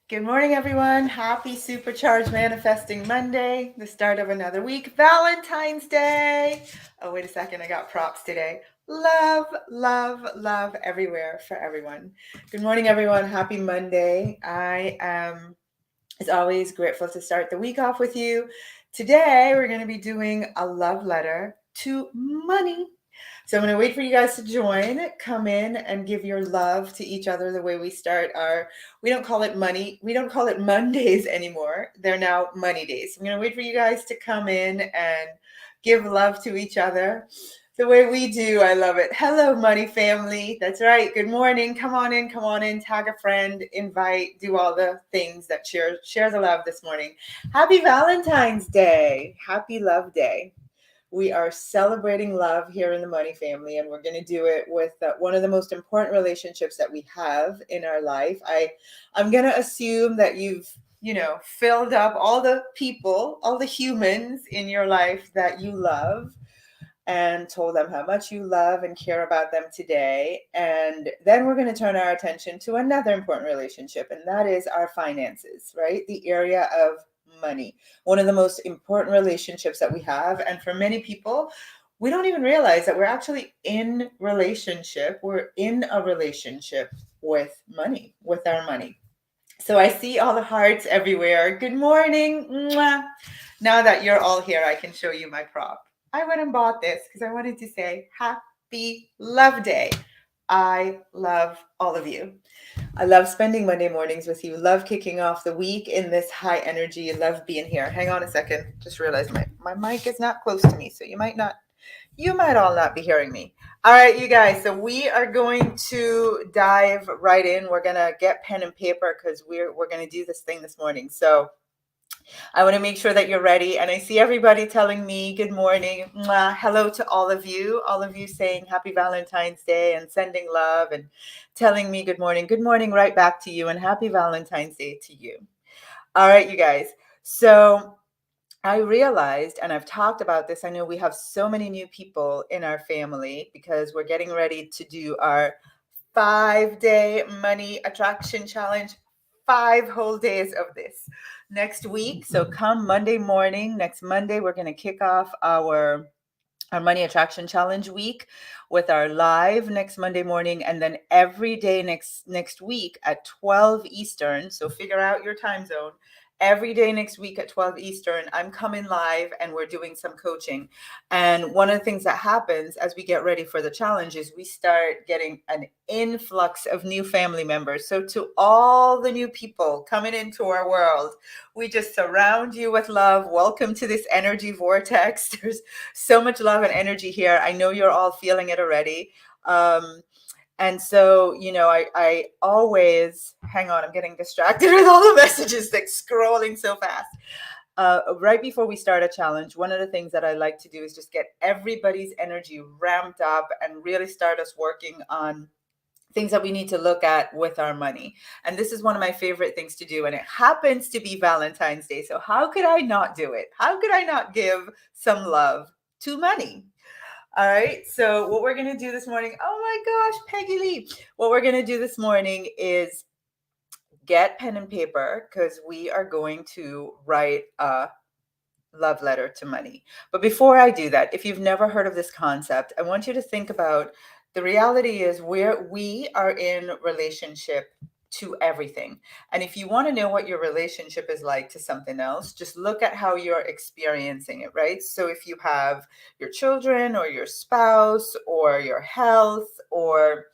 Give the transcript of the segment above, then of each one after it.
Good morning, everyone. Happy Supercharged Manifesting Monday, the start of another week, Valentine's Day. Oh, wait a second. I got props today. Love, love, love everywhere for everyone. Good morning, everyone. Happy Monday. I am, as always, grateful to start the week off with you. Today, we're going to be doing a love letter to money. So I'm going to wait for you guys to join, come in and give your love to each other the way we start we don't call it money. We don't call it Mondays anymore. They're now money days. I'm going to wait for you guys to come in and give love to each other the way we do. I love it. Hello, money family. That's right. Good morning. Come on in, tag a friend, invite, do all the things that share the love this morning. Happy Valentine's Day. Happy Love Day. We are celebrating love here in the Money family, and we're going to do it with one of the most important relationships that we have in our life. I'm going to assume that you've filled up all the people, all the humans in your life that you love, and told them how much you love and care about them today. And then we're going to turn our attention to another important relationship, and that is our finances, right? The area of money, one of the most important relationships that we have. And for many people, we don't even realize that we're actually in relationship. We're in a relationship with money, with our money. So I see all the hearts everywhere. Good morning. Mwah. Now that you're all here, I can show you my prop. I went and bought this because I wanted to say Happy Love Day. I love all of you. I love spending Monday mornings with you. Love kicking off the week in this high energy. Love being here. Hang on a second. Just realized my mic is not close to me, so you might all not be hearing me. All right, you guys. So we are going to dive right in. We're gonna get pen and paper because we're gonna do this thing this morning. So I want to make sure that you're ready. And I see everybody telling me good morning. Mwah. Hello to all of you saying happy Valentine's Day and sending love and telling me good morning. Good morning right back to you and happy Valentine's Day to you. All right, you guys. So I realized, and I've talked about this, I know we have so many new people in our family because we're getting ready to do our 5-day money attraction challenge, 5 whole days of this next week. So come Monday morning, next Monday, we're going to kick off our money attraction challenge week with our live next Monday morning, and then every day next week at 12 Eastern. So figure out your time zone. Every day next week at 12 Eastern, I'm coming live and we're doing some coaching. And one of the things that happens as we get ready for the challenge is we start getting an influx of new family members. So to all the new people coming into our world, we just surround you with love. Welcome to this energy vortex. There's so much love and energy here. I know you're all feeling it already. And so, I always, hang on, I'm getting distracted with all the messages, like scrolling so fast. Right before we start a challenge, one of the things that I like to do is just get everybody's energy ramped up and really start us working on things that we need to look at with our money. And this is one of my favorite things to do. And it happens to be Valentine's Day. So how could I not do it? How could I not give some love to money? All right. So what we're going to do this morning, oh my gosh, Peggy Lee. What we're going to do this morning is get pen and paper because we are going to write a love letter to money. But before I do that, if you've never heard of this concept, I want you to think about the reality is where we are in relationship to everything. And if you want to know what your relationship is like to something else, just look at how you're experiencing it, right? So if you have your children or your spouse or your health or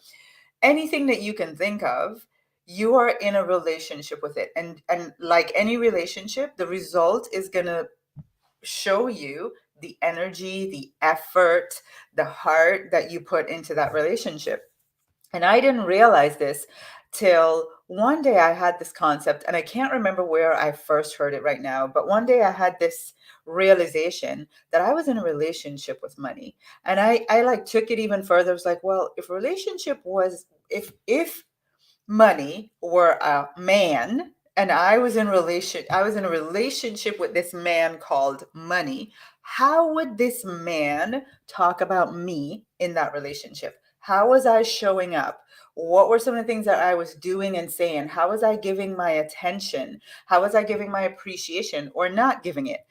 anything that you can think of, you are in a relationship with it. And like any relationship, the result is going to show you the energy, the effort, the heart that you put into that relationship. And I didn't realize this till one day I had this concept, and I can't remember where I first heard it right now, but one day I had this realization that I was in a relationship with money. And I like took it even further. I was like, well, if money were a man and I was in a relationship with this man called money, how would this man talk about me in that relationship? How was I showing up? What were some of the things that I was doing and saying? How was I giving my attention? How was I giving my appreciation or not giving it?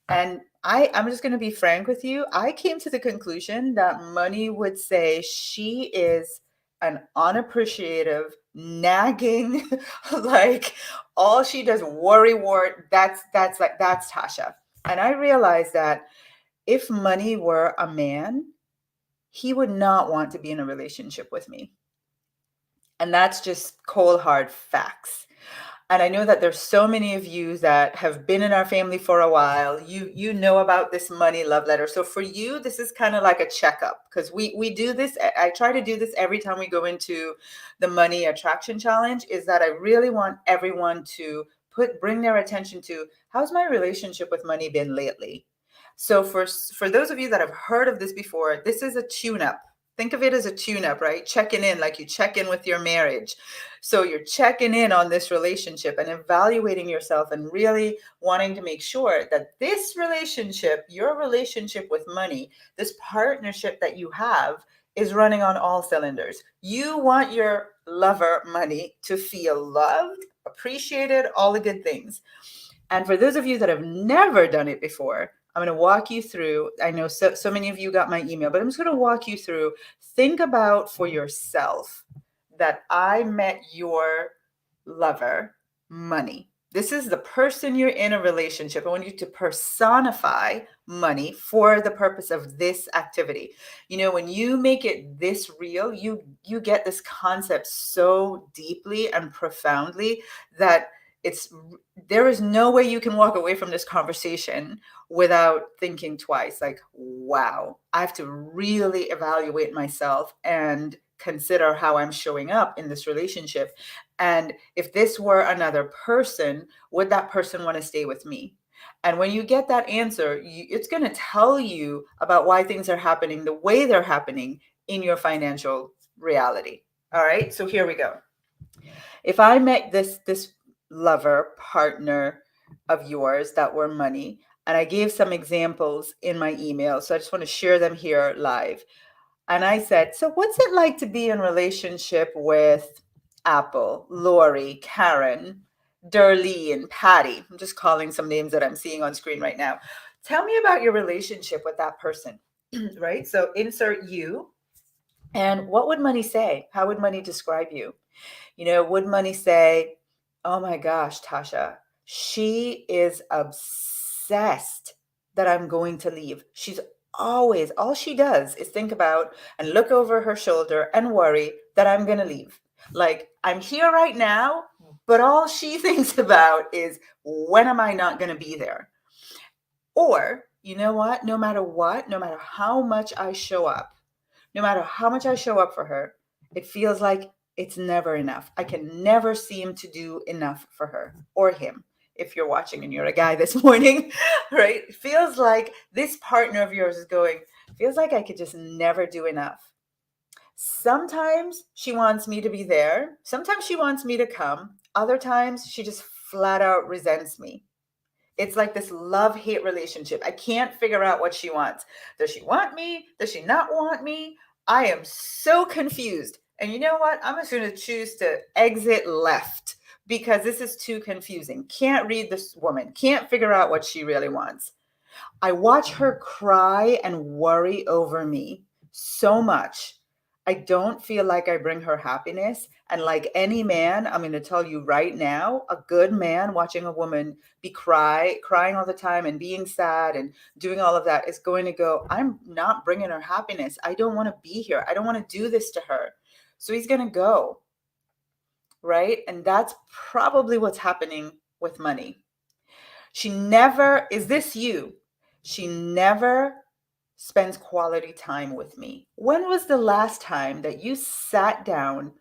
And I'm just going to be frank with you. I came to the conclusion that money would say she is an unappreciative, nagging, like all she does worry wart. That's Tasha. And I realized that if money were a man, he would not want to be in a relationship with me. And that's just cold hard facts. And I know that there's so many of you that have been in our family for a while. You know about this money love letter. So for you, this is kind of like a checkup, because we do this. I try to do this every time we go into the money attraction challenge, is that I really want everyone to bring their attention to, how's my relationship with money been lately? So for those of you that have heard of this before, this is a tune-up. Think of it as a tune-up, right? Checking in, like you check in with your marriage. So you're checking in on this relationship and evaluating yourself and really wanting to make sure that this relationship, your relationship with money, this partnership that you have, is running on all cylinders. You want your lover, money, to feel loved, appreciated, all the good things. And for those of you that have never done it before, I'm going to walk you through. I know so many of you got my email, but I'm just going to walk you through. Think about for yourself that I met your lover, money. This is the person you're in a relationship. I want you to personify money for the purpose of this activity. You know, when you make it this real, you get this concept so deeply and profoundly that there is no way you can walk away from this conversation without thinking twice. Like, wow, I have to really evaluate myself and consider how I'm showing up in this relationship. And if this were another person, would that person want to stay with me? And when you get that answer, it's going to tell you about why things are happening the way they're happening in your financial reality. All right, so here we go. If I met this lover partner of yours that were money, and I gave some examples in my email, so I just want to share them here live. And I said, so what's it like to be in relationship with Apple, Lori, Karen, Darlene, Patty? I'm just calling some names that I'm seeing on screen right now. Tell me about your relationship with that person, right? So insert you. And what would money say? How would money describe you? You know, would money say, oh my gosh, Tasha, she is obsessed that I'm going to leave. She's always, all she does is think about and look over her shoulder and worry that I'm going to leave. Like, I'm here right now, but all she thinks about is, when am I not going to be there? Or, you know what, no matter how much I show up, no matter how much I show up for her, it feels like it's never enough. I can never seem to do enough for her or him. If you're watching and you're a guy this morning, right? It feels like this partner of yours is going, feels like I could just never do enough. Sometimes she wants me to be there. Sometimes she wants me to come. Other times she just flat out resents me. It's like this love-hate relationship. I can't figure out what she wants. Does she want me? Does she not want me? I am so confused. And you know what? I'm just going to choose to exit left because this is too confusing. Can't read this woman. Can't figure out what she really wants. I watch her cry and worry over me so much. I don't feel like I bring her happiness. And like any man, I'm going to tell you right now, a good man watching a woman be crying all the time and being sad and doing all of that is going to go, I'm not bringing her happiness. I don't want to be here. I don't want to do this to her. So he's going to go. Right? And that's probably what's happening with money. She never, is this you? She never spends quality time with me. When was the last time that you sat down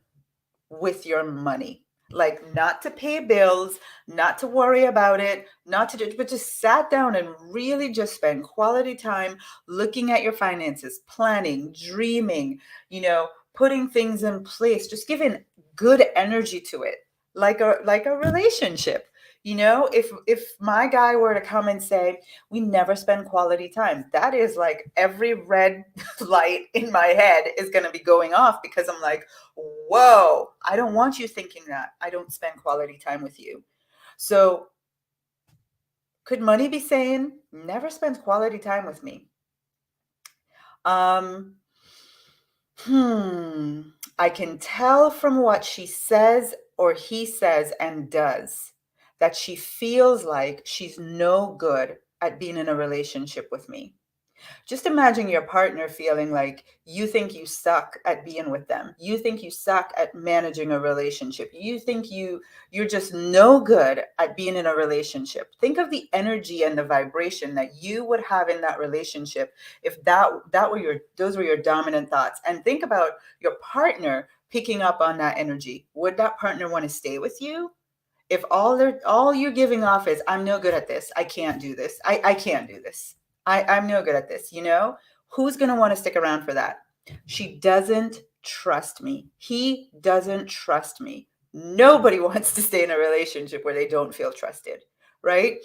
with your money? Like, not to pay bills, not to worry about it, not to do, but just sat down and really just spend quality time looking at your finances, planning, dreaming, you know, putting things in place, just giving good energy to it, like a relationship. You know, if my guy were to come and say, we never spend quality time, that is like every red light in my head is going to be going off, because I'm like, whoa, I don't want you thinking that I don't spend quality time with you. So could money be saying, never spends quality time with me? Um, I can tell from what she says or he says and does that she feels like she's no good at being in a relationship with me. Just imagine your partner feeling like you think you suck at being with them. You think you suck at managing a relationship. You think you're just no good at being in a relationship. Think of the energy and the vibration that you would have in that relationship if that were those were your dominant thoughts. And think about your partner picking up on that energy. Would that partner want to stay with you? If all you're giving off is, I'm no good at this, I can't do this, I can't do this, I'm no good at this, who's going to want to stick around for that? She doesn't trust me. He doesn't trust me. Nobody wants to stay in a relationship where they don't feel trusted, right?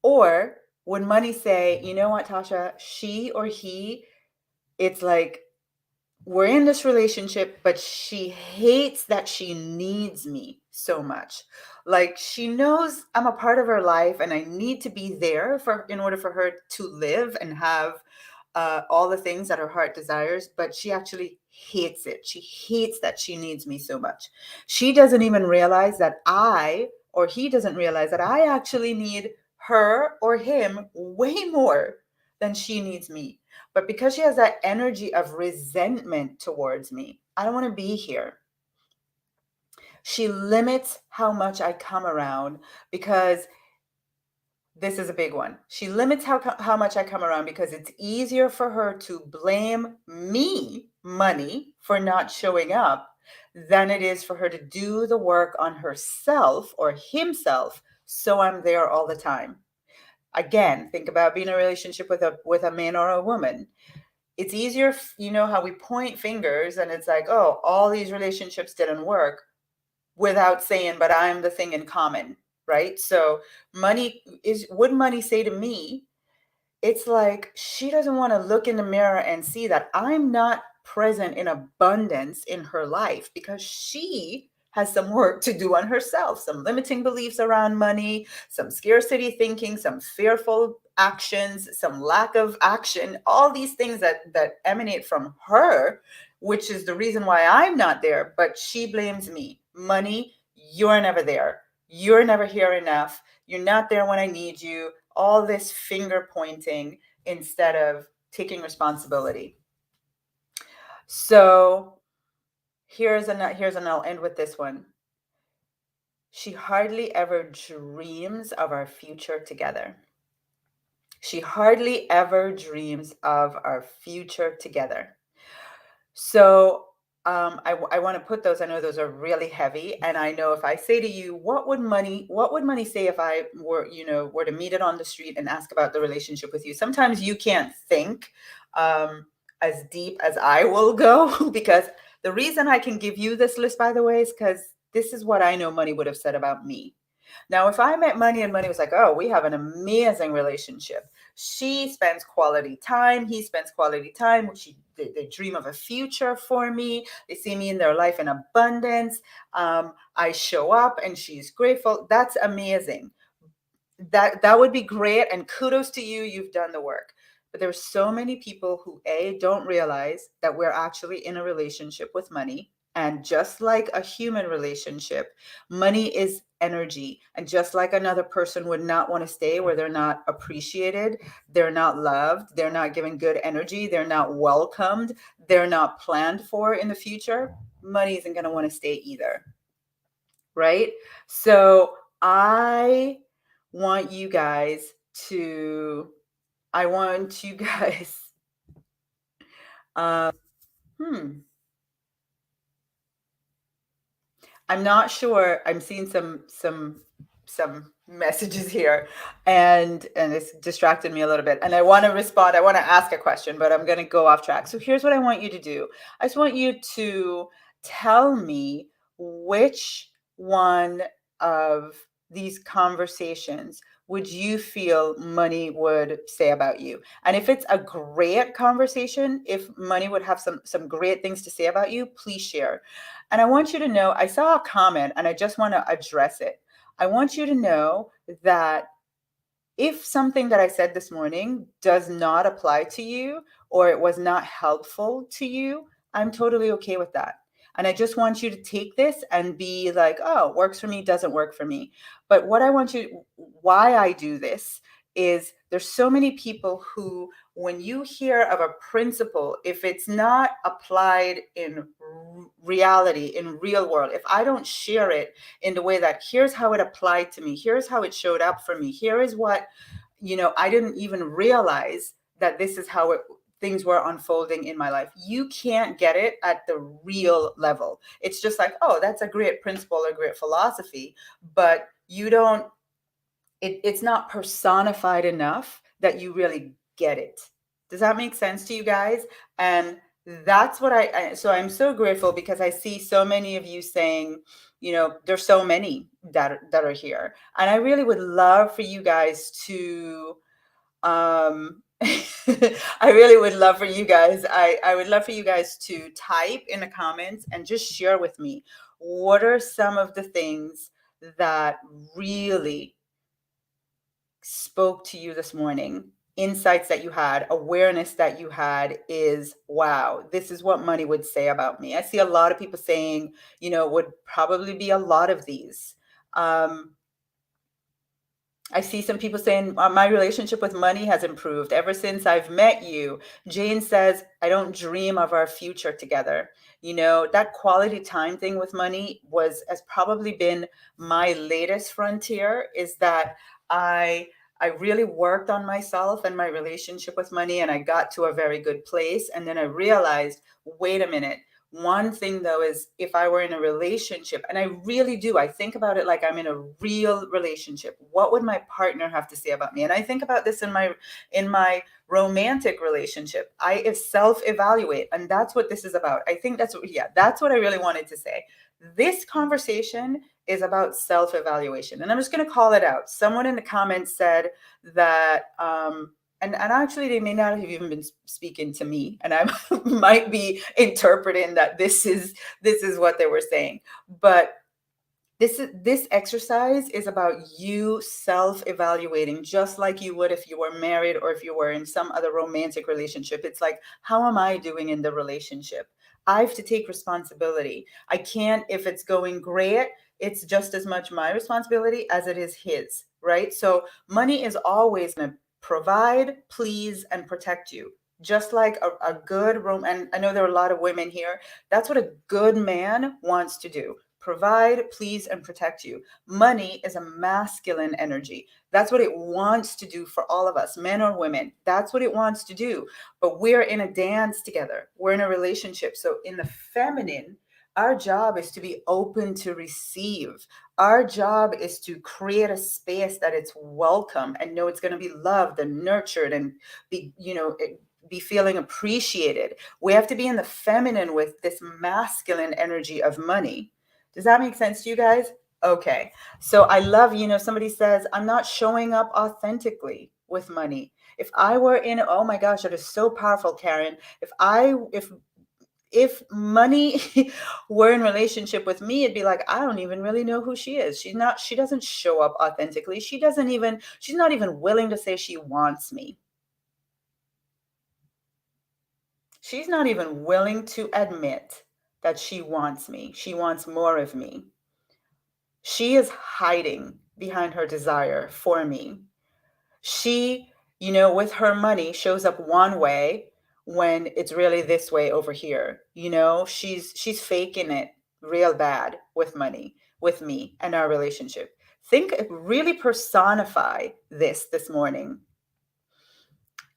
Or would money say, you know what, Tasha, she or he, it's like, we're in this relationship, but she hates that she needs me so much. Like, she knows I'm a part of her life and I need to be there in order for her to live and have all the things that her heart desires, but she actually hates it. She hates that she needs me so much. She doesn't even realize that or he doesn't realize that I actually need her or him way more than she needs me. But because she has that energy of resentment towards me, I don't want to be here. She limits how much I come around, because this is a big one. She limits how much I come around because it's easier for her to blame me, money, for not showing up than it is for her to do the work on herself or himself, so I'm there all the time. Again, think about being in a relationship with a man or a woman. It's easier, how we point fingers and it's like, oh, all these relationships didn't work, without saying, but I'm the thing in common, right? So would money say to me, it's like she doesn't want to look in the mirror and see that I'm not present in abundance in her life, because she has some work to do on herself, some limiting beliefs around money, some scarcity thinking, some fearful actions, some lack of action, all these things that emanate from her, which is the reason why I'm not there. But she blames me. Money, you're never there. You're never here enough. You're not there when I need you. All this finger pointing instead of taking responsibility. So here's and I'll end with this one. She hardly ever dreams of our future together. She hardly ever dreams of our future together. So I want to put those. I know those are really heavy, and I know if I say to you, what would money say if I were to meet it on the street and ask about the relationship with you? Sometimes you can't think as deep as I will go because the reason I can give you this list, by the way, is because this is what I know money would have said about me. Now, if I met money and money was like, oh, we have an amazing relationship. She spends quality time. He spends quality time. They dream of a future for me. They see me in their life in abundance. I show up and she's grateful. That's amazing. That would be great. And kudos to you. You've done the work. But there's so many people who don't realize that we're actually in a relationship with money. And just like a human relationship, money is energy. And just like another person would not want to stay where they're not appreciated, they're not loved, they're not given good energy, they're not welcomed, they're not planned for in the future, money isn't going to want to stay either. Right? So I want you guys to, I'm not sure. I'm seeing some messages here, and it's distracted me a little bit. And I want to respond. I want to ask a question, but I'm going to go off track. So here's what I want you to do. I just want you to tell me which one of these conversations would you feel money would say about you? And if it's a great conversation, if money would have some great things to say about you, please share. And I want you to know, I saw a comment and I just want to address it. I want you to know that if something that I said this morning does not apply to you or it was not helpful to you, I'm totally okay with that. And I just want you to take this and be like, oh, works for me, doesn't work for me. But what I want you, why I do this is there's so many people who, when you hear of a principle, if it's not applied in reality, in real world, if I don't share it in the way that here's how it applied to me, here's how it showed up for me, here is what, I didn't even realize that this is how things were unfolding in my life. You can't get it at the real level. It's just like, oh, that's a great principle or great philosophy, but you don't, it's not personified enough that you really get it. Does that make sense to you guys? And that's what so I'm so grateful because I see so many of you saying, there's so many that are here. And I really would love for you guys to I really would love for you guys, I would love for you guys to type in the comments and just share with me what are some of the things that really spoke to you this morning, insights that you had, awareness that you had is, wow, this is what money would say about me. I see a lot of people saying, it would probably be a lot of these. I see some people saying my relationship with money has improved ever since I've met you. Jane says, I don't dream of our future together. That quality time thing with money has probably been my latest frontier, is that I really worked on myself and my relationship with money, and I got to a very good place. And then I realized, wait a minute. One thing though is, if I were in a relationship, and I really do, I think about it like I'm in a real relationship, what would my partner have to say about me? And I think about this in my romantic relationship. I self-evaluate, and that's what this is about. I think that's what I really wanted to say. This conversation is about self-evaluation, and I'm just going to call it out. Someone in the comments said that and actually they may not have even been speaking to me, and I might be interpreting that this is what they were saying. But this exercise is about you self-evaluating, just like you would if you were married or if you were in some other romantic relationship. It's like, how am I doing in the relationship? I have to take responsibility. I can't, if it's going great, it's just as much my responsibility as it is his, right? So money is always going to provide, please, and protect you. Just like a good and I know there are a lot of women here. That's what a good man wants to do: provide, please, and protect you. Money is a masculine energy. That's what it wants to do for all of us, men or women. That's what it wants to do. But we're in a dance together. We're in a relationship. So in the feminine, our job is to be open to receive. Our job is to create a space that it's welcome and know it's going to be loved and nurtured and be feeling appreciated. We have to be in the feminine with this masculine energy of money. Does that make sense to you guys? Okay. So I love, somebody says, I'm not showing up authentically with money. If I were in, oh my gosh, that is so powerful, Karen. If money were in relationship with me, it'd be like, I don't even really know who she is. She doesn't show up authentically. She's not even willing to say she wants me. She's not even willing to admit that she wants me. She wants more of me. She is hiding behind her desire for me. She, with her money, shows up one way when it's really this way over here. She's faking it real bad with money, with me and our relationship. Really personify this morning.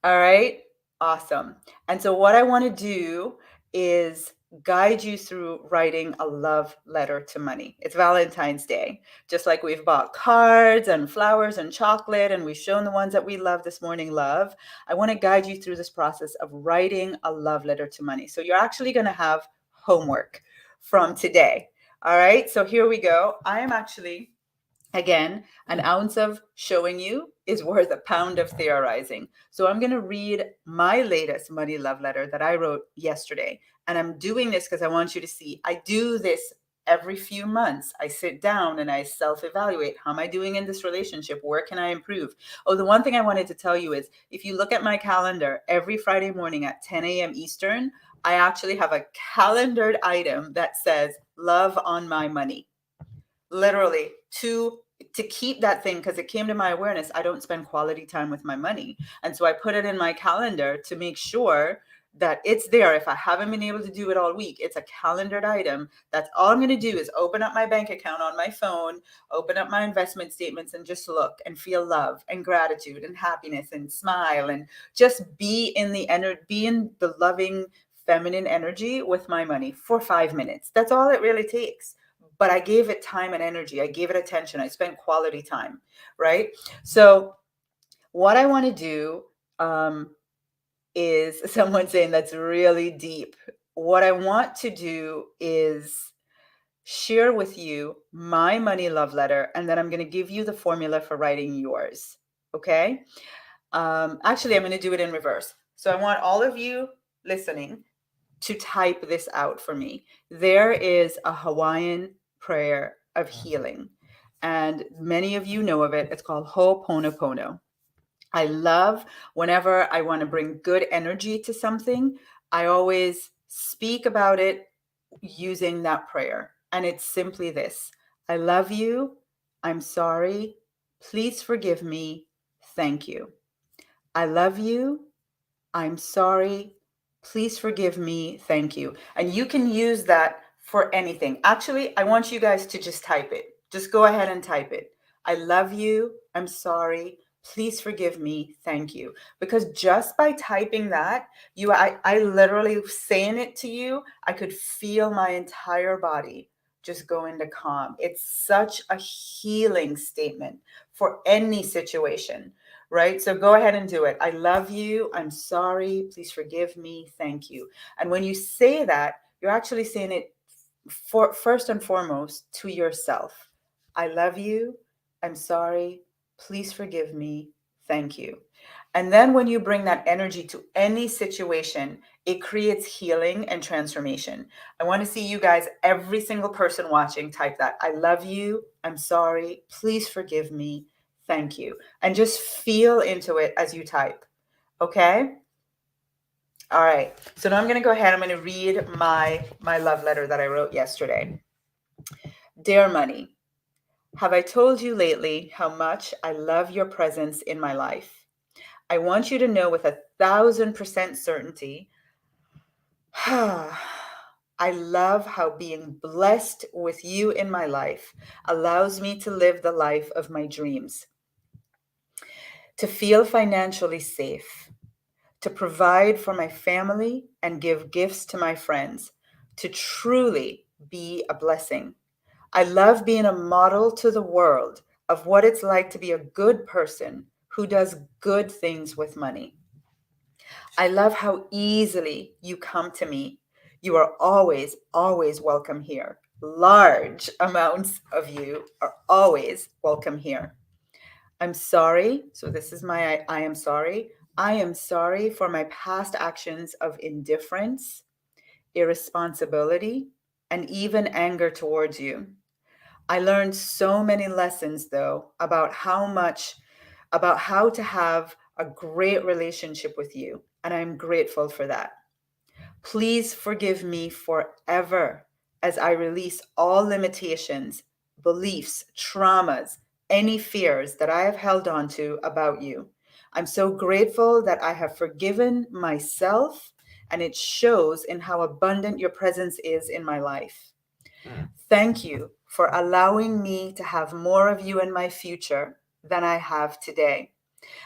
All right. Awesome. And so what I want to do is guide you through writing a love letter to money. It's Valentine's Day. Just like we've bought cards and flowers and chocolate, and we've shown the ones that we love this morning love, I want to guide you through this process of writing a love letter to money. So you're actually going to have homework from today. All right. So here we go. I am actually Again, an ounce of showing you is worth a pound of theorizing. So I'm going to read my latest money love letter that I wrote yesterday. And I'm doing this because I want you to see I do this every few months. I sit down and I self-evaluate. How am I doing in this relationship? Where can I improve? Oh, the one thing I wanted to tell you is if you look at my calendar, every Friday morning at 10 a.m. Eastern, I actually have a calendared item that says love on my money. Literally to keep that thing, because it came to my awareness I don't spend quality time with my money, and so I put it in my calendar to make sure that it's there. If I haven't been able to do it all week, it's a calendared item. That's all I'm going to do is open up my bank account on my phone, open up my investment statements, and just look and feel love and gratitude and happiness and smile and just be in the loving feminine energy with my money for 5 minutes. That's all it really takes, but I gave it time and energy. I gave it attention. I spent quality time, right? So what I want to do is someone saying that's really deep. What I want to do is share with you my money love letter, and then I'm going to give you the formula for writing yours. Okay? Actually, I'm going to do it in reverse. So I want all of you listening to type this out for me. There is a Hawaiian prayer of healing, and many of you know of it. It's called Ho'oponopono. I love whenever I want to bring good energy to something, I always speak about it using that prayer. And it's simply this: I love you. I'm sorry. Please forgive me. Thank you. I love you. I'm sorry. Please forgive me. Thank you. And you can use that for anything. Actually, I want you guys to just type it. Just go ahead and type it. I love you. I'm sorry. Please forgive me. Thank you. Because just by typing that, I literally saying it to you, I could feel my entire body just go into calm. It's such a healing statement for any situation, right? So go ahead and do it. I love you. I'm sorry. Please forgive me. Thank you. And when you say that, you're actually saying it for first and foremost to yourself. I love you. I'm sorry. Please forgive me. Thank you. And then when you bring that energy to any situation, it creates healing and transformation. I want to see you guys, every single person watching, type that. I love you. I'm sorry. Please forgive me. Thank you. And just feel into it as you type. Okay? All right. So now I'm going to go ahead. I'm going to read my love letter that I wrote yesterday. Dear Money, have I told you lately how much I love your presence in my life? I want you to know with 1,000% certainty, I love how being blessed with you in my life allows me to live the life of my dreams, to feel financially safe, to provide for my family and give gifts to my friends, to truly be a blessing. I love being a model to the world of what it's like to be a good person who does good things with money. I love how easily you come to me. You are always, always welcome here. Large amounts of you are always welcome here. I'm sorry. So this is my I am sorry. I am sorry for my past actions of indifference, irresponsibility, and even anger towards you. I learned so many lessons though about how to have a great relationship with you, and I'm grateful for that. Please forgive me forever as I release all limitations, beliefs, traumas, any fears that I have held on to about you. I'm so grateful that I have forgiven myself, and it shows in how abundant your presence is in my life. Thank you for allowing me to have more of you in my future than I have today.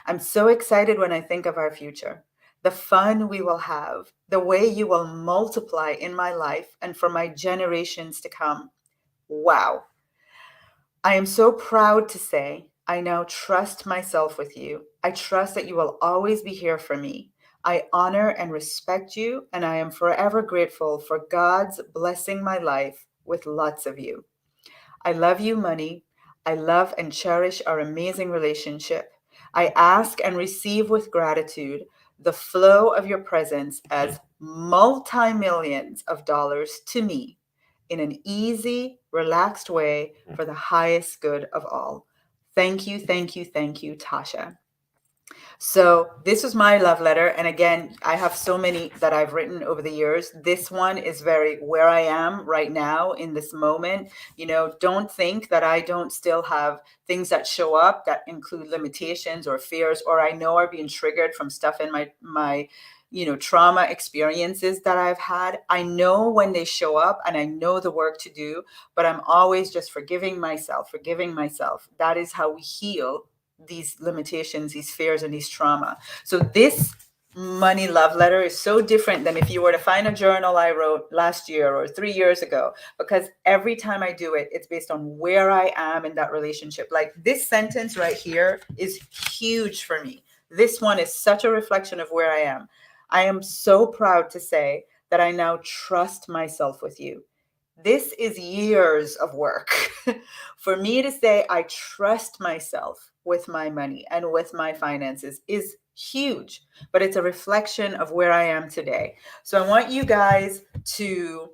I'm so excited when I think of our future, the fun we will have, the way you will multiply in my life and for my generations to come. Wow. I am so proud to say I now trust myself with you. I trust that you will always be here for me. I honor and respect you, and I am forever grateful for God's blessing my life with lots of you. I love you, money. I love and cherish our amazing relationship. I ask and receive with gratitude the flow of your presence as multi-millions of dollars to me in an easy, relaxed way for the highest good of all. Thank you, thank you, thank you, Tasha. So this was my love letter. And again, I have so many that I've written over the years. This one is very where I am right now in this moment. You know, don't think that I don't still have things that show up that include limitations or fears, or I know are being triggered from stuff in my trauma experiences that I've had. I know when they show up and I know the work to do, but I'm always just forgiving myself. That is how we heal these limitations, these fears, and these trauma. So this money love letter is so different than if you were to find a journal I wrote last year or 3 years ago, because every time I do it, it's based on where I am in that relationship. Like this sentence right here is huge for me. This one is such a reflection of where I am. I am so proud to say that I now trust myself with you. This is years of work for me to say I trust myself with my money and with my finances is huge, but it's a reflection of where I am today. So I want you guys to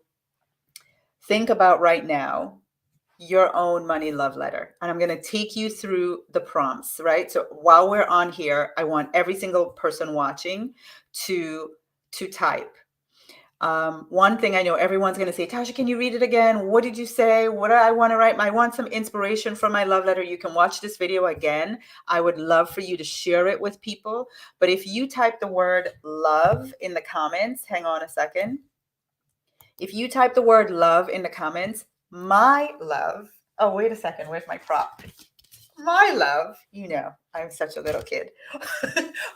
think about right now your own money love letter. And I'm going to take you through the prompts, right? So while we're on here, I want every single person watching to type. One thing I know everyone's going to say, Tasha, can you read it again? What did you say? What do I want to write? I want some inspiration from my love letter. You can watch this video again. I would love for you to share it with people. But if you type the word love in the comments, hang on a second. If you type the word love in the comments, my love. Oh, wait a second. Where's my prop? My love, I'm such a little kid.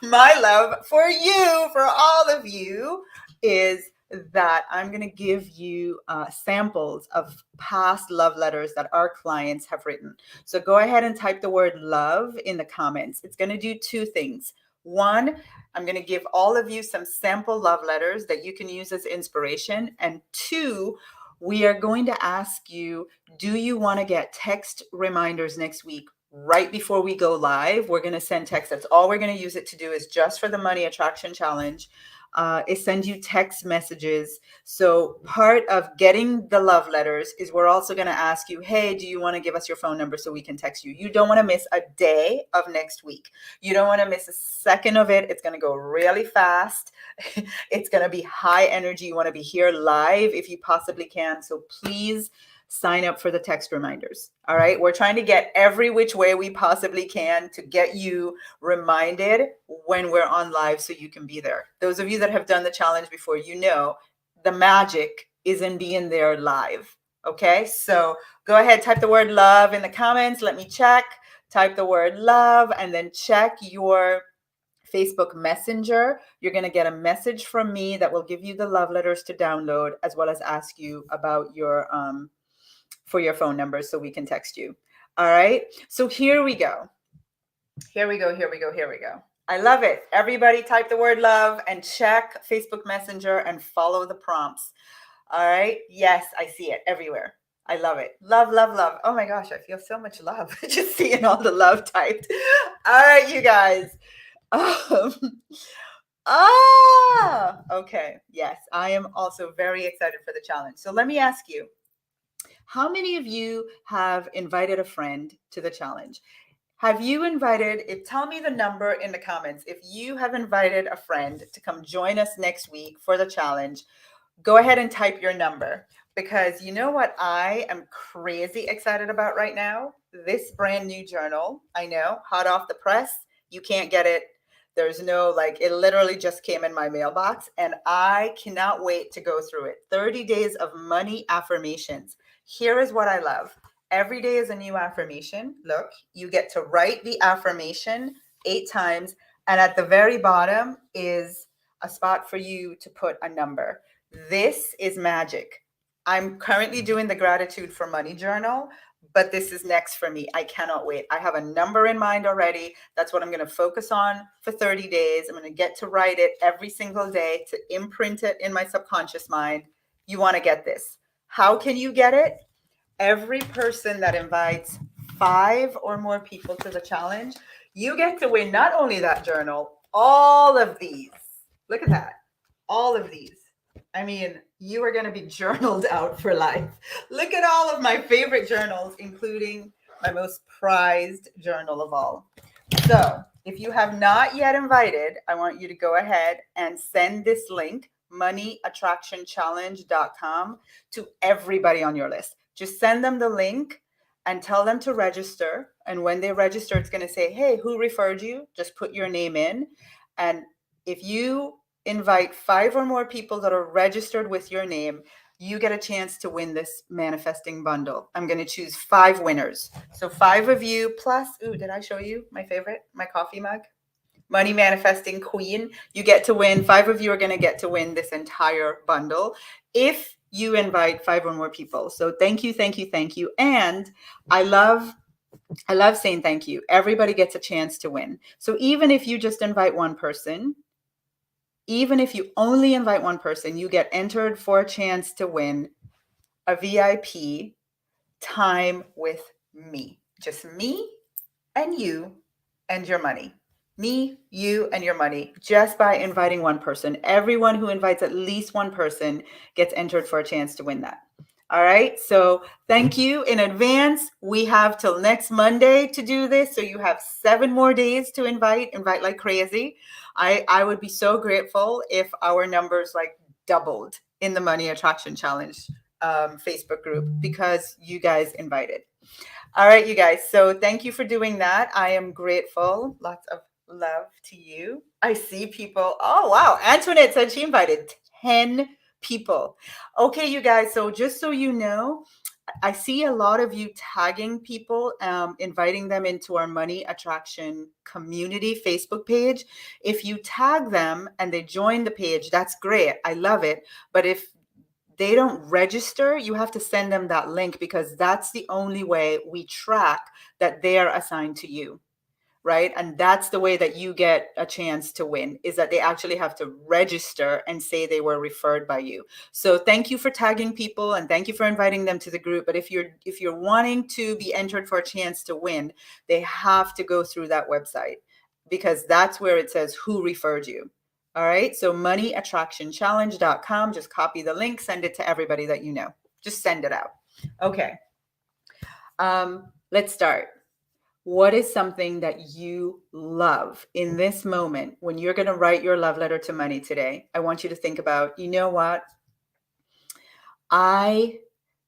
My love for you, for all of you, is that I'm going to give you samples of past love letters that our clients have written. So go ahead and type the word love in the comments. It's going to do two things. One, I'm going to give all of you some sample love letters that you can use as inspiration. And two, we are going to ask you, do you want to get text reminders next week? Right before we go live, we're going to send text. That's all we're going to use it to do, is just for the Money Attraction Challenge. Is send you text messages. So part of getting the love letters is we're also going to ask you, hey, do you want to give us your phone number so we can text you? You don't want to miss a day of next week. You don't want to miss a second of it. It's going to go really fast. It's going to be high energy. You want to be here live if you possibly can. So please sign up for the text reminders. All right. We're trying to get every which way we possibly can to get you reminded when we're on live so you can be there. Those of you that have done the challenge before, the magic is in being there live. Okay. So go ahead, type the word love in the comments. Let me check. Type the word love and then check your Facebook Messenger. You're going to get a message from me that will give you the love letters to download, as well as ask you about your for your phone number so we can text you. All right. So here we go. Here we go. I love it. Everybody type the word love and check Facebook Messenger and follow the prompts. All right. Yes, I see it everywhere. I love it. Love, love, love. Oh my gosh, I feel so much love just seeing all the love typed. All right, you guys. Okay. Yes, I am also very excited for the challenge. So let me ask you, how many of you have invited a friend to the challenge? Have you invited, tell me the number in the comments. If you have invited a friend to come join us next week for the challenge, go ahead and type your number, because you know what I am crazy excited about right now? This brand new journal. I know, hot off the press. You can't get it. There's no, it literally just came in my mailbox and I cannot wait to go through it. 30 days of money affirmations. Here is what I love. Every day is a new affirmation. Look, you get to write the affirmation 8 times. And at the very bottom is a spot for you to put a number. This is magic. I'm currently doing the gratitude for money journal, but this is next for me. I cannot wait. I have a number in mind already. That's what I'm going to focus on for 30 days. I'm going to get to write it every single day to imprint it in my subconscious mind. You want to get this. How can you get it? Every person that invites 5 or more people to the challenge, you get to win not only that journal, all of these. Look at that. All of these. I mean, you are going to be journaled out for life. Look at all of my favorite journals, including my most prized journal of all. So, if you have not yet invited, I want you to go ahead and send this link, moneyattractionchallenge.com, to everybody on your list. Just send them the link and tell them to register. And when they register, it's going to say, hey, who referred you? Just put your name in. And if you invite 5 or more people that are registered with your name, you get a chance to win this manifesting bundle. I'm going to choose 5 winners. So 5 of you plus, did I show you my favorite, my coffee mug? Money Manifesting Queen. You get to win. 5 of you are going to get to win this entire bundle if you invite 5 or more people. So thank you, thank you, thank you. And I love saying thank you. Everybody gets a chance to win. So even if you just invite one person, even if you only invite one person, you get entered for a chance to win a VIP time with me. Just me and you and your money. Me, you, and your money, just by inviting one person. Everyone who invites at least one person gets entered for a chance to win that. All right. So thank you in advance. We have till next Monday to do this. So you have 7 more days to invite like crazy. I would be so grateful if our numbers like doubled in the Money Attraction Challenge Facebook group because you guys invited. All right, you guys. So thank you for doing that. I am grateful. Lots of love to you. I see people. Oh, wow. Antoinette said she invited 10 people. Okay, you guys. So just so you know, I see a lot of you tagging people, inviting them into our Money Attraction Community Facebook page. If you tag them and they join the page, that's great. I love it. But if they don't register, you have to send them that link because that's the only way we track that they are assigned to you, right? And that's the way that you get a chance to win, is that they actually have to register and say they were referred by you. So thank you for tagging people and thank you for inviting them to the group. But if you're wanting to be entered for a chance to win, they have to go through that website because that's where it says who referred you. All right. So moneyattractionchallenge.com. Just copy the link, send it to everybody that you know. Just send it out. Okay. Let's start. What is something that you love in this moment when you're going to write your love letter to money today? I want you to think about, you know what?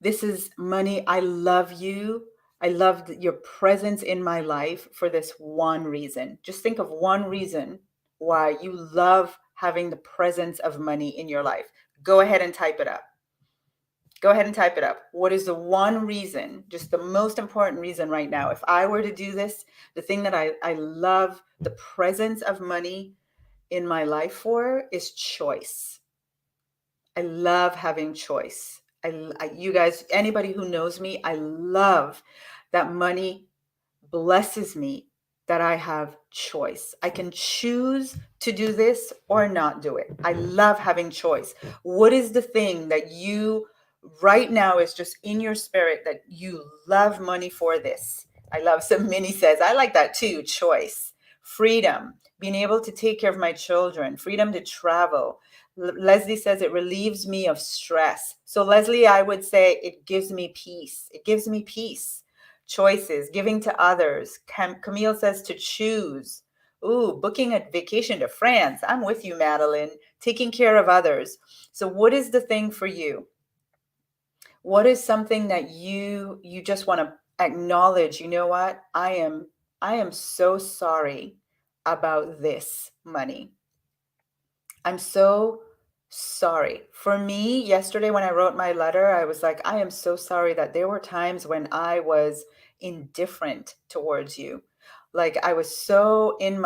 This is money. I love you. I love your presence in my life for this one reason. Just think of one reason why you love having the presence of money in your life. Go ahead and type it up. Go ahead and type it up. What is the one reason, just the most important reason right now? If I were to do this, the thing that I love the presence of money in my life for is choice. I love having choice. You guys, anybody who knows me, I love that money blesses me, that I have choice. I can choose to do this or not do it. I love having choice. What is the thing that you right now is just in your spirit that you love money for this? I love, some Minnie says, I like that too, choice, freedom, being able to take care of my children, freedom to travel. Leslie says it relieves me of stress. So Leslie, I would say it gives me peace. It gives me peace. Choices, giving to others. Camille says to choose. Ooh, booking a vacation to France. I'm with you, Madeline. Taking care of others. So what is the thing for you? What is something that you just want to acknowledge? You know what? I am so sorry about this money. I'm so sorry. For me, yesterday when I wrote my letter, I was like, I am so sorry that there were times when I was indifferent towards you. Like I was so in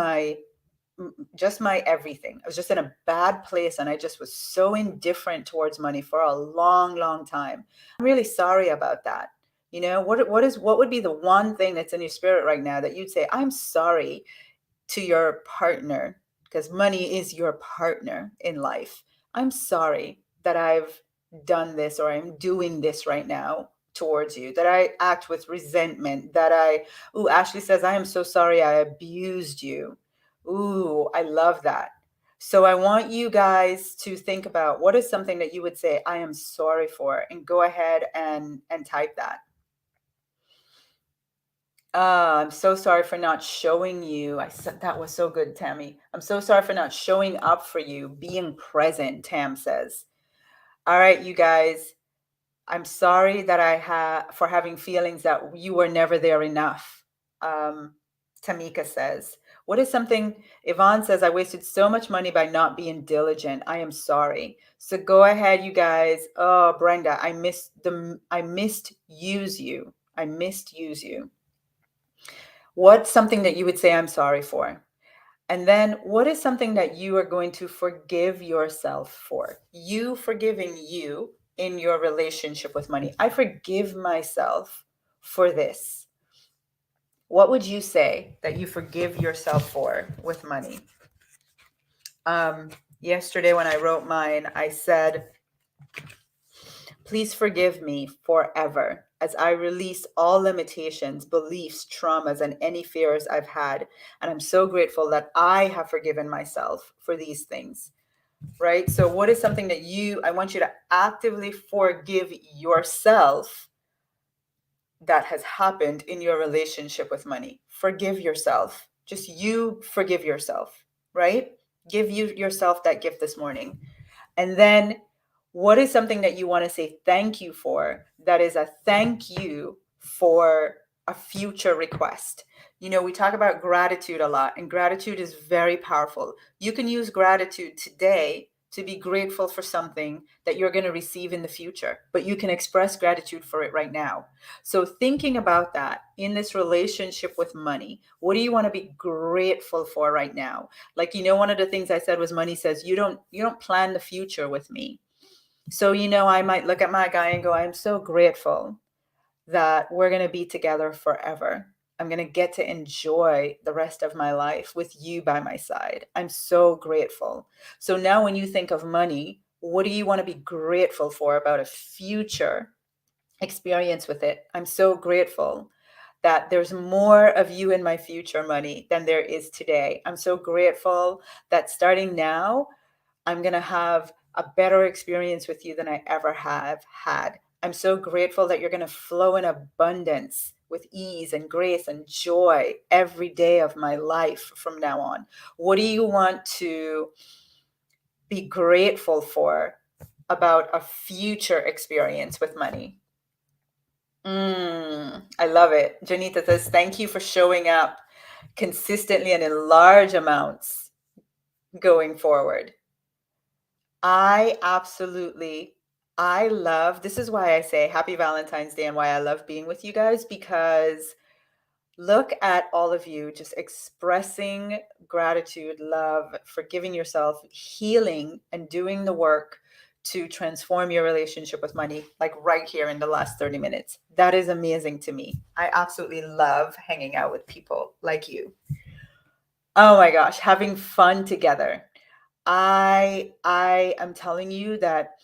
just my everything. I was just in a bad place and I just was so indifferent towards money for a long, long time. I'm really sorry about that. You know, what would be the one thing that's in your spirit right now that you'd say, I'm sorry to your partner, because money is your partner in life. I'm sorry that I've done this or I'm doing this right now towards you, that I act with resentment, ooh, Ashley says, I am so sorry I abused you. Ooh, I love that. So I want you guys to think about what is something that you would say, I am sorry for, and go ahead and type that. I'm so sorry for not showing you. I said that was so good, Tammy. I'm so sorry for not showing up for you, being present, Tam says. All right, you guys. I'm sorry that for having feelings that you were never there enough. Tamika says, what is something, Yvonne says, I wasted so much money by not being diligent. I am sorry. So go ahead, you guys. Oh, Brenda, I missed use you. I missed use you. What's something that you would say I'm sorry for? And then what is something that you are going to forgive yourself for? You forgiving you in your relationship with money. I forgive myself for this. What would you say that you forgive yourself for with money? Yesterday when I wrote mine, I said, please forgive me forever as I release all limitations, beliefs, traumas, and any fears I've had. And I'm so grateful that I have forgiven myself for these things, right? So what is something that I want you to actively forgive yourself that has happened in your relationship with money? Forgive yourself. Just you forgive yourself, right? Give yourself that gift this morning. And then what is something that you want to say thank you for that is a thank you for a future request? You know, we talk about gratitude a lot, and gratitude is very powerful. You can use gratitude today to be grateful for something that you're going to receive in the future, but you can express gratitude for it right now. So thinking about that in this relationship with money, what do you want to be grateful for right now? Like, you know, one of the things I said was money says, you don't plan the future with me. So, you know, I might look at my guy and go, I'm so grateful that we're going to be together forever. I'm going to get to enjoy the rest of my life with you by my side. I'm so grateful. So now when you think of money, what do you want to be grateful for about a future experience with it? I'm so grateful that there's more of you in my future, money, than there is today. I'm so grateful that starting now, I'm going to have a better experience with you than I ever have had. I'm so grateful that you're going to flow in abundance with ease and grace and joy every day of my life from now on. What do you want to be grateful for about a future experience with money? I love it. Janita says, thank you for showing up consistently and in large amounts going forward. This is why I say happy Valentine's Day and why I love being with you guys, because look at all of you just expressing gratitude, love, forgiving yourself, healing, and doing the work to transform your relationship with money, like right here in the last 30 minutes. That is amazing to me. I absolutely love hanging out with people like you. Oh my gosh, having fun together. I am telling you that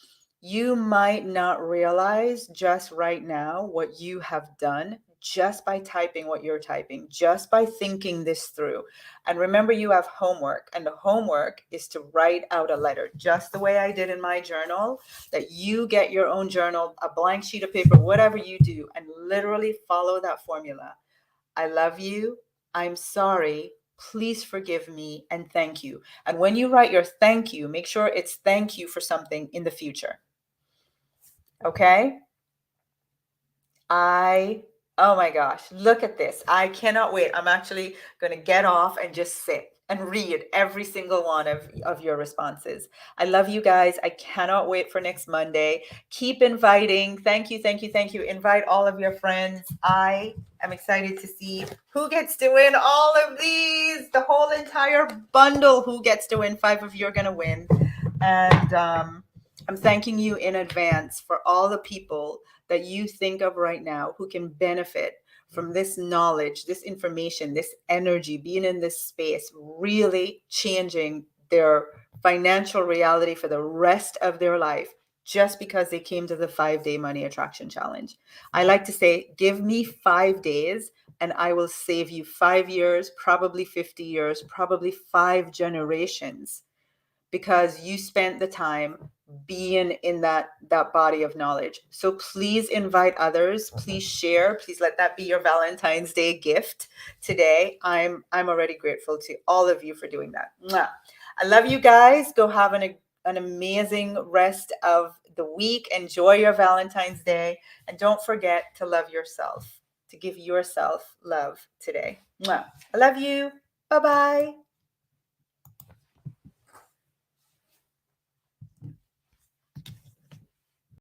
you might not realize just right now what you have done just by typing what you're typing, just by thinking this through. And remember, you have homework, and the homework is to write out a letter, just the way I did in my journal, that you get your own journal, a blank sheet of paper, whatever you do, and literally follow that formula. I love you. I'm sorry. Please forgive me and thank you. And when you write your thank you, make sure it's thank you for something in the future. Okay? Oh my gosh, look at this. I cannot wait. I'm actually going to get off and just sit and read every single one of your responses. I love you guys. I cannot wait for next Monday. Keep inviting. Thank you, thank you, thank you. Invite all of your friends. I am excited to see who gets to win all of these, the whole entire bundle. Who gets to win? 5 of you are going to win. And I'm thanking you in advance for all the people that you think of right now who can benefit from this knowledge, this information, this energy, being in this space, really changing their financial reality for the rest of their life just because they came to the 5-day money attraction challenge. I like to say, give me 5 days and I will save you 5 years, probably 50 years, probably 5 generations, because you spent the time being in that body of knowledge. So please invite others, please share, please let that be your Valentine's Day gift today. I'm already grateful to all of you for doing that. Mwah. I love you guys. Go have an amazing rest of the week. Enjoy your Valentine's Day, and don't forget to love yourself, to give yourself love today. Mwah. I love you. Bye-bye.